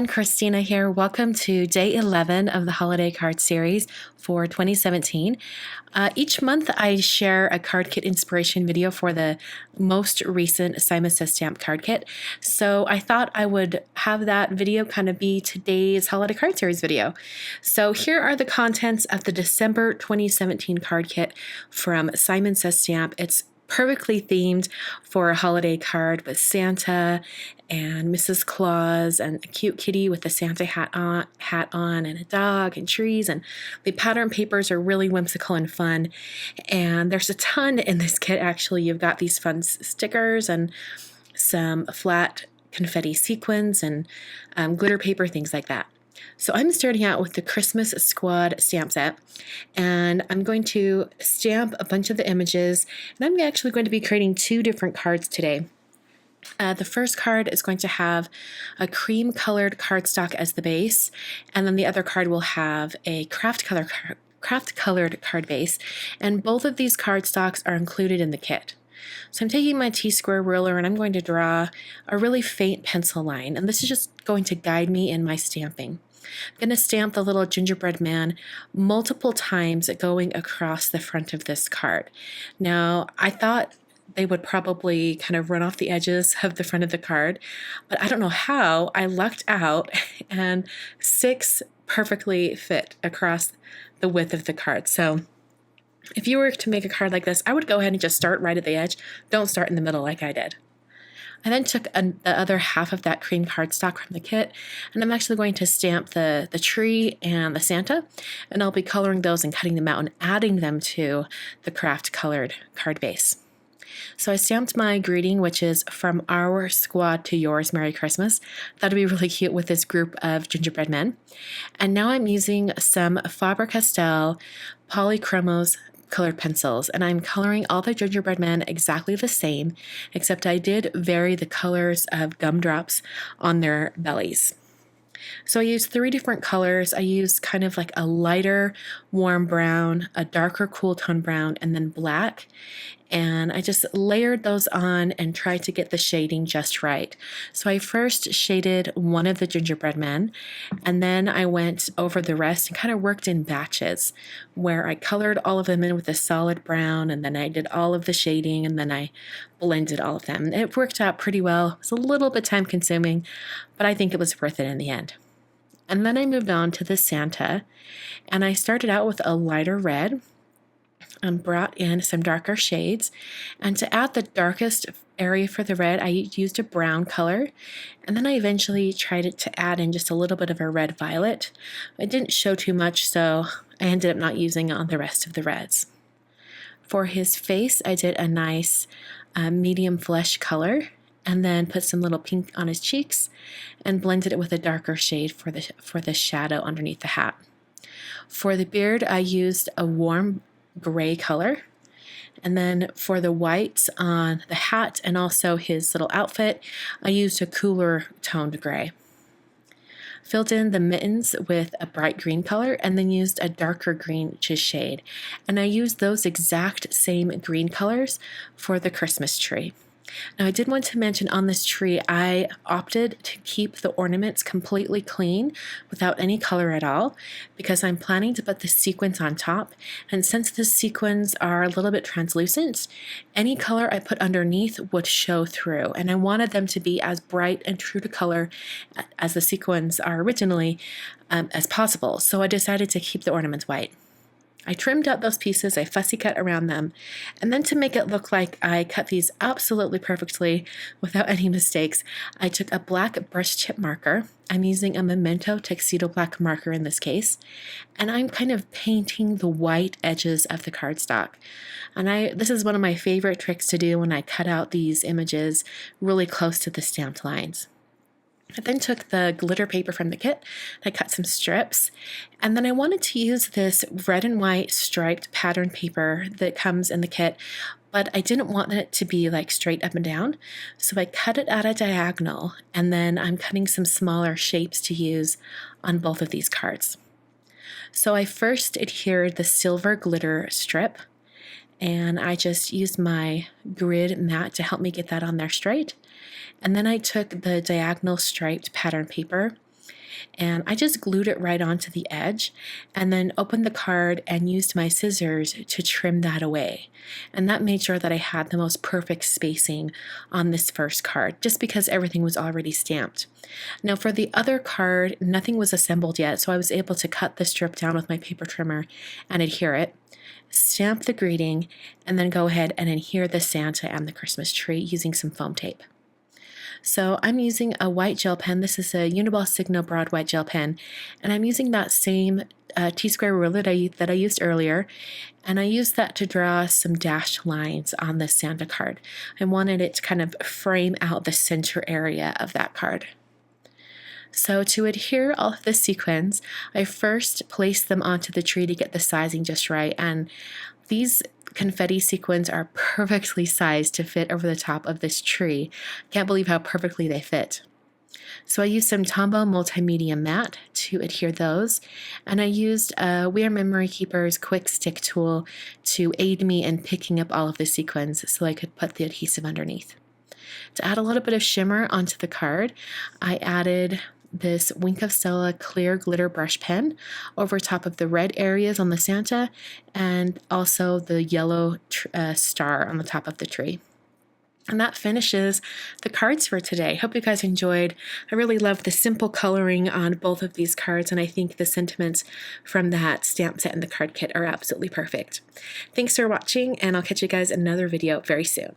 Christina here. Welcome to day 11 of the holiday card series for 2017. Each month I share a card kit inspiration video for the most recent Simon Says Stamp card kit. So I thought I would have that video kind of be today's holiday card series video. So here are the contents of the December 2017 card kit from Simon Says Stamp. It's perfectly themed for a holiday card with Santa and Mrs. Claus and a cute kitty with a Santa hat on and a dog and trees, and the pattern papers are really whimsical and fun. And there's a ton in this kit actually. You've got these fun stickers and some flat confetti sequins and glitter paper, things like that. So I'm starting out with the Christmas Squad stamp set, and I'm going to stamp a bunch of the images, and I'm actually going to be creating two different cards today. The first card is going to have a cream colored cardstock as the base, and then the other card will have a craft colored card base, and both of these cardstocks are included in the kit. So I'm taking my T-square ruler and I'm going to draw a really faint pencil line, and this is just going to guide me in my stamping. I'm going to stamp the little gingerbread man multiple times going across the front of this card. Now, I thought they would probably kind of run off the edges of the front of the card, but I don't know how I lucked out and 6 perfectly fit across the width of the card. So if you were to make a card like this, I would go ahead and just start right at the edge. Don't start in the middle like I did. I then took the other half of that cream cardstock from the kit, and I'm actually going to stamp the tree and the Santa, and I'll be coloring those and cutting them out and adding them to the craft colored card base. So I stamped my greeting, which is "From our squad to yours, Merry Christmas." That'd be really cute with this group of gingerbread men. And now I'm using some Faber-Castell Polychromos colored pencils, and I'm coloring all the gingerbread men exactly the same, except I did vary the colors of gumdrops on their bellies. So I used 3 different colors. I used kind of like a lighter warm brown, a darker cool tone brown, and then black. And I just layered those on and tried to get the shading just right. So I first shaded one of the gingerbread men, and then I went over the rest and kind of worked in batches where I colored all of them in with a solid brown, and then I did all of the shading, and then I blended all of them. It worked out pretty well. It was a little bit time consuming, but I think it was worth it in the end. And then I moved on to the Santa, and I started out with a lighter red and brought in some darker shades. And to add the darkest area for the red, I used a brown color, and then I eventually tried to add in just a little bit of a red violet. It didn't show too much, so I ended up not using it on the rest of the reds. For his face, I did a nice medium flesh color, and then put some little pink on his cheeks and blended it with a darker shade for the shadow underneath the hat. For the beard, I used a warm gray color, and then for the whites on the hat and also his little outfit, I used a cooler toned gray. Filled in the mittens with a bright green color, and then used a darker green shade, and I used those exact same green colors for the Christmas tree. Now, I did want to mention on this tree, I opted to keep the ornaments completely clean without any color at all, because I'm planning to put the sequins on top. And since the sequins are a little bit translucent, any color I put underneath would show through. And I wanted them to be as bright and true to color as the sequins are originally as possible. So I decided to keep the ornaments white. I trimmed out those pieces, I fussy cut around them, and then to make it look like I cut these absolutely perfectly without any mistakes, I took a black brush tip marker. I'm using a Memento Tuxedo Black marker in this case, and I'm kind of painting the white edges of the cardstock. And this is one of my favorite tricks to do when I cut out these images really close to the stamped lines. I then took the glitter paper from the kit, I cut some strips, and then I wanted to use this red and white striped pattern paper that comes in the kit, but I didn't want it to be like straight up and down, so I cut it at a diagonal, and then I'm cutting some smaller shapes to use on both of these cards. So I first adhered the silver glitter strip, and I just used my grid mat to help me get that on there straight. And then I took the diagonal striped pattern paper and I just glued it right onto the edge and then opened the card and used my scissors to trim that away. And that made sure that I had the most perfect spacing on this first card, just because everything was already stamped. Now for the other card, nothing was assembled yet, so I was able to cut the strip down with my paper trimmer and adhere it, stamp the greeting, and then go ahead and adhere the Santa and the Christmas tree using some foam tape. So I'm using a white gel pen. This is a Uniball Signo Broad White Gel Pen, and I'm using that same T-square ruler that I used earlier, and I used that to draw some dashed lines on the Santa card. I wanted it to kind of frame out the center area of that card. So to adhere all of the sequins, I first placed them onto the tree to get the sizing just right, and these confetti sequins are perfectly sized to fit over the top of this tree. Can't believe how perfectly they fit. So I used some Tombow Multimedia Matte to adhere those, and I used We Are Memory Keepers quick stick tool to aid me in picking up all of the sequins so I could put the adhesive underneath. To add a little bit of shimmer onto the card, I added this Wink of Stella clear glitter brush pen over top of the red areas on the Santa and also the yellow star on the top of the tree. And that finishes the cards for today. Hope you guys enjoyed. I really love the simple coloring on both of these cards, and I think the sentiments from that stamp set and the card kit are absolutely perfect. Thanks for watching, and I'll catch you guys in another video very soon.